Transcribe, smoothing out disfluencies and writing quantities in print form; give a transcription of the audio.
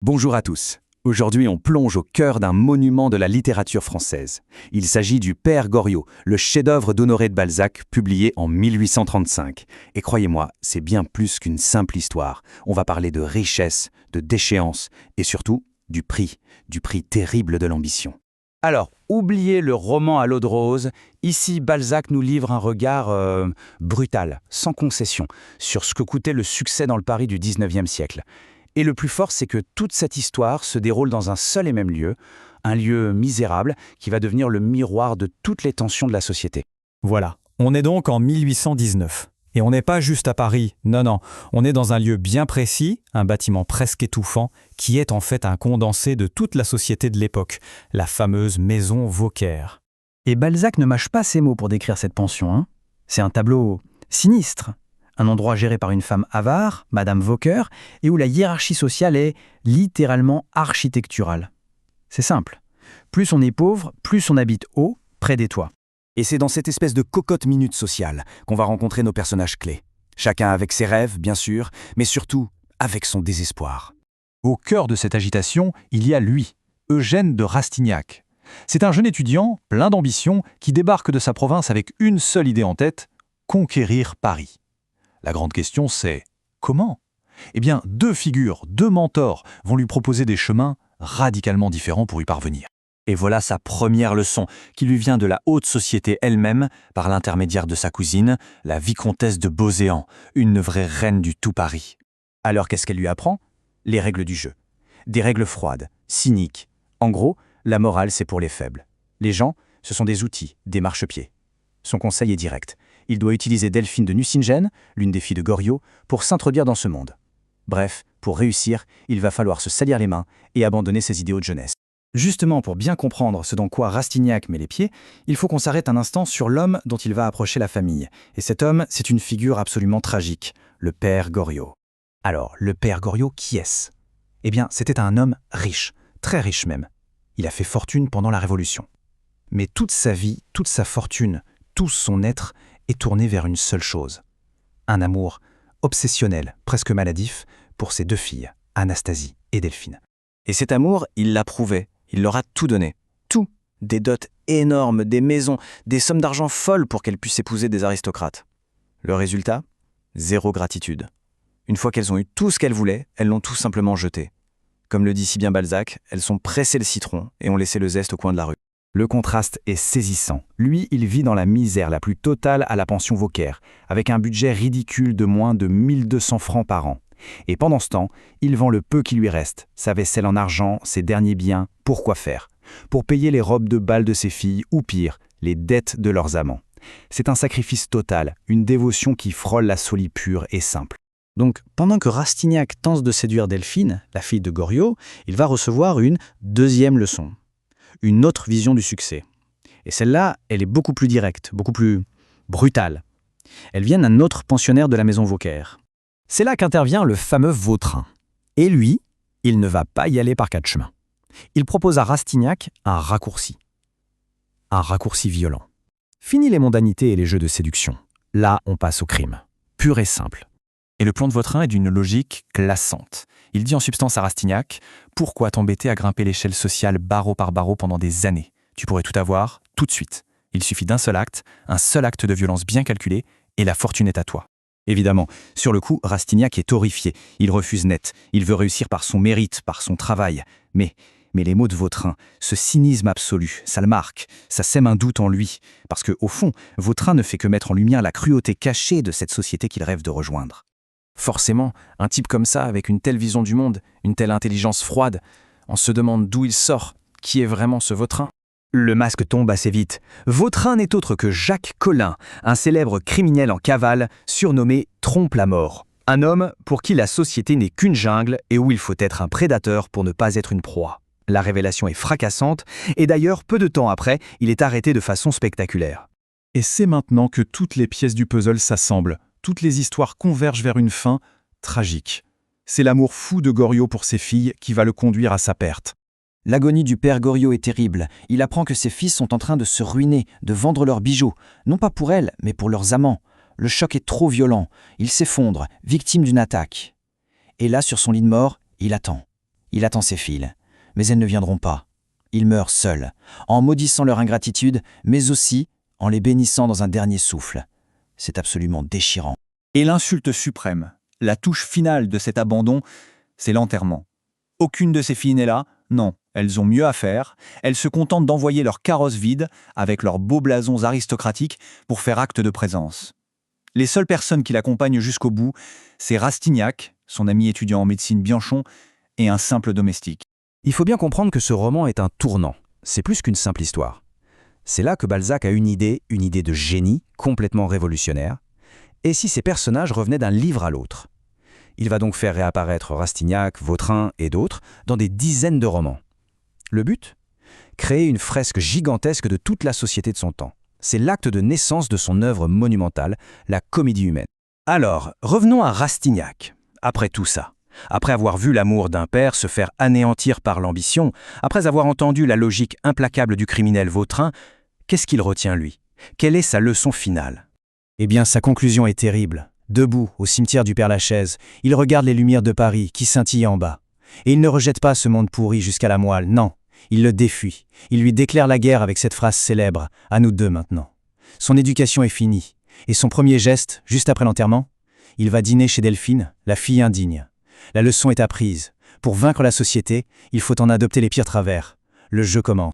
Bonjour à tous. Aujourd'hui, on plonge au cœur d'un monument de la littérature française. Il s'agit du Père Goriot, le chef-d'œuvre d'Honoré de Balzac, publié en 1835. Et croyez-moi, c'est bien plus qu'une simple histoire. On va parler de richesse, de déchéance et surtout du prix terrible de l'ambition. Alors, oubliez le roman à l'eau de rose. Ici, Balzac nous livre un regard brutal, sans concession, sur ce que coûtait le succès dans le Paris du 19e siècle. Et le plus fort, c'est que toute cette histoire se déroule dans un seul et même lieu, un lieu misérable qui va devenir le miroir de toutes les tensions de la société. Voilà, on est donc en 1819. Et on n'est pas juste à Paris, non, on est dans un lieu bien précis, un bâtiment presque étouffant, qui est en fait un condensé de toute la société de l'époque, la fameuse maison Vauquer. Et Balzac ne mâche pas ses mots pour décrire cette pension, hein. C'est un tableau sinistre, un endroit géré par une femme avare, Madame Vauquer, et où la hiérarchie sociale est littéralement architecturale. C'est simple. Plus on est pauvre, plus on habite haut, près des toits. Et c'est dans cette espèce de cocotte minute sociale qu'on va rencontrer nos personnages clés. Chacun avec ses rêves, bien sûr, mais surtout avec son désespoir. Au cœur de cette agitation, il y a lui, Eugène de Rastignac. C'est un jeune étudiant, plein d'ambition, qui débarque de sa province avec une seule idée en tête, conquérir Paris. La grande question, c'est comment ? Eh bien, deux figures, deux mentors vont lui proposer des chemins radicalement différents pour y parvenir. Et voilà sa première leçon, qui lui vient de la haute société elle-même, par l'intermédiaire de sa cousine, la vicomtesse de Beauséant, une vraie reine du tout Paris. Alors qu'est-ce qu'elle lui apprend ? Les règles du jeu. Des règles froides, cyniques. En gros, la morale, c'est pour les faibles. Les gens, ce sont des outils, des marchepieds. Son conseil est direct. Il doit utiliser Delphine de Nucingen, l'une des filles de Goriot, pour s'introduire dans ce monde. Bref, pour réussir, il va falloir se salir les mains et abandonner ses idéaux de jeunesse. Justement, pour bien comprendre ce dans quoi Rastignac met les pieds, il faut qu'on s'arrête un instant sur l'homme dont il va approcher la famille. Et cet homme, c'est une figure absolument tragique, le Père Goriot. Alors, le Père Goriot, qui est-ce ? Eh bien, c'était un homme riche, très riche même. Il a fait fortune pendant la Révolution. Mais toute sa vie, toute sa fortune, tout son être est tourné vers une seule chose. Un amour obsessionnel, presque maladif, pour ses deux filles, Anastasie et Delphine. Et cet amour, il l'a prouvé, il leur a tout donné. Tout. Des dots énormes, des maisons, des sommes d'argent folles pour qu'elles puissent épouser des aristocrates. Le résultat ? Zéro gratitude. Une fois qu'elles ont eu tout ce qu'elles voulaient, elles l'ont tout simplement jeté. Comme le dit si bien Balzac, elles sont pressées le citron et ont laissé le zeste au coin de la rue. Le contraste est saisissant. Lui, il vit dans la misère la plus totale à la pension Vauquer, avec un budget ridicule de moins de 1200 francs par an. Et pendant ce temps, il vend le peu qui lui reste, sa vaisselle en argent, ses derniers biens, pour quoi faire ? Pour payer les robes de bal de ses filles, ou pire, les dettes de leurs amants. C'est un sacrifice total, une dévotion qui frôle la folie pure et simple. Donc, pendant que Rastignac tente de séduire Delphine, la fille de Goriot, il va recevoir une deuxième leçon. Une autre vision du succès. Et celle-là, elle est beaucoup plus directe, beaucoup plus brutale. Elle vient d'un autre pensionnaire de la maison Vauquer. C'est là qu'intervient le fameux Vautrin. Et lui, il ne va pas y aller par quatre chemins. Il propose à Rastignac un raccourci. Un raccourci violent. Fini les mondanités et les jeux de séduction. Là, on passe au crime. Pur et simple. Et le plan de Vautrin est d'une logique glaçante. Il dit en substance à Rastignac « Pourquoi t'embêter à grimper l'échelle sociale barreau par barreau pendant des années ? Tu pourrais tout avoir, tout de suite. Il suffit d'un seul acte de violence bien calculé, et la fortune est à toi. » Évidemment, sur le coup, Rastignac est horrifié. Il refuse net. Il veut réussir par son mérite, par son travail. Mais les mots de Vautrin, ce cynisme absolu, ça le marque. Ça sème un doute en lui. Parce qu'au fond, Vautrin ne fait que mettre en lumière la cruauté cachée de cette société qu'il rêve de rejoindre. Forcément, un type comme ça, avec une telle vision du monde, une telle intelligence froide, on se demande d'où il sort, qui est vraiment ce Vautrin ? Le masque tombe assez vite. Vautrin n'est autre que Jacques Collin, un célèbre criminel en cavale, surnommé Trompe-la-Mort. Un homme pour qui la société n'est qu'une jungle et où il faut être un prédateur pour ne pas être une proie. La révélation est fracassante, et d'ailleurs, peu de temps après, il est arrêté de façon spectaculaire. Et c'est maintenant que toutes les pièces du puzzle s'assemblent. Toutes les histoires convergent vers une fin tragique. C'est l'amour fou de Goriot pour ses filles qui va le conduire à sa perte. L'agonie du père Goriot est terrible. Il apprend que ses fils sont en train de se ruiner, de vendre leurs bijoux. Non pas pour elles, mais pour leurs amants. Le choc est trop violent. Il s'effondre, victime d'une attaque. Et là, sur son lit de mort, il attend. Il attend ses filles, mais elles ne viendront pas. Il meurt seul, en maudissant leur ingratitude, mais aussi en les bénissant dans un dernier souffle. C'est absolument déchirant. Et l'insulte suprême, la touche finale de cet abandon, c'est l'enterrement. Aucune de ses filles n'est là, non, elles ont mieux à faire, elles se contentent d'envoyer leurs carrosses vides avec leurs beaux blasons aristocratiques pour faire acte de présence. Les seules personnes qui l'accompagnent jusqu'au bout, c'est Rastignac, son ami étudiant en médecine Bianchon, et un simple domestique. Il faut bien comprendre que ce roman est un tournant. C'est plus qu'une simple histoire. C'est là que Balzac a une idée de génie, complètement révolutionnaire. Et si ces personnages revenaient d'un livre à l'autre? Il va donc faire réapparaître Rastignac, Vautrin et d'autres dans des dizaines de romans. Le but? Créer une fresque gigantesque de toute la société de son temps. C'est l'acte de naissance de son œuvre monumentale, la Comédie humaine. Alors, revenons à Rastignac. Après tout ça, après avoir vu l'amour d'un père se faire anéantir par l'ambition, après avoir entendu la logique implacable du criminel Vautrin, qu'est-ce qu'il retient lui? Quelle est sa leçon finale? Eh bien, sa conclusion est terrible. Debout, au cimetière du Père-Lachaise, il regarde les lumières de Paris qui scintillent en bas. Et il ne rejette pas ce monde pourri jusqu'à la moelle, non. Il le défuit. Il lui déclare la guerre avec cette phrase célèbre « À nous deux maintenant ». Son éducation est finie. Et son premier geste, juste après l'enterrement? Il va dîner chez Delphine, la fille indigne. La leçon est apprise. Pour vaincre la société, il faut en adopter les pires travers. Le jeu commence.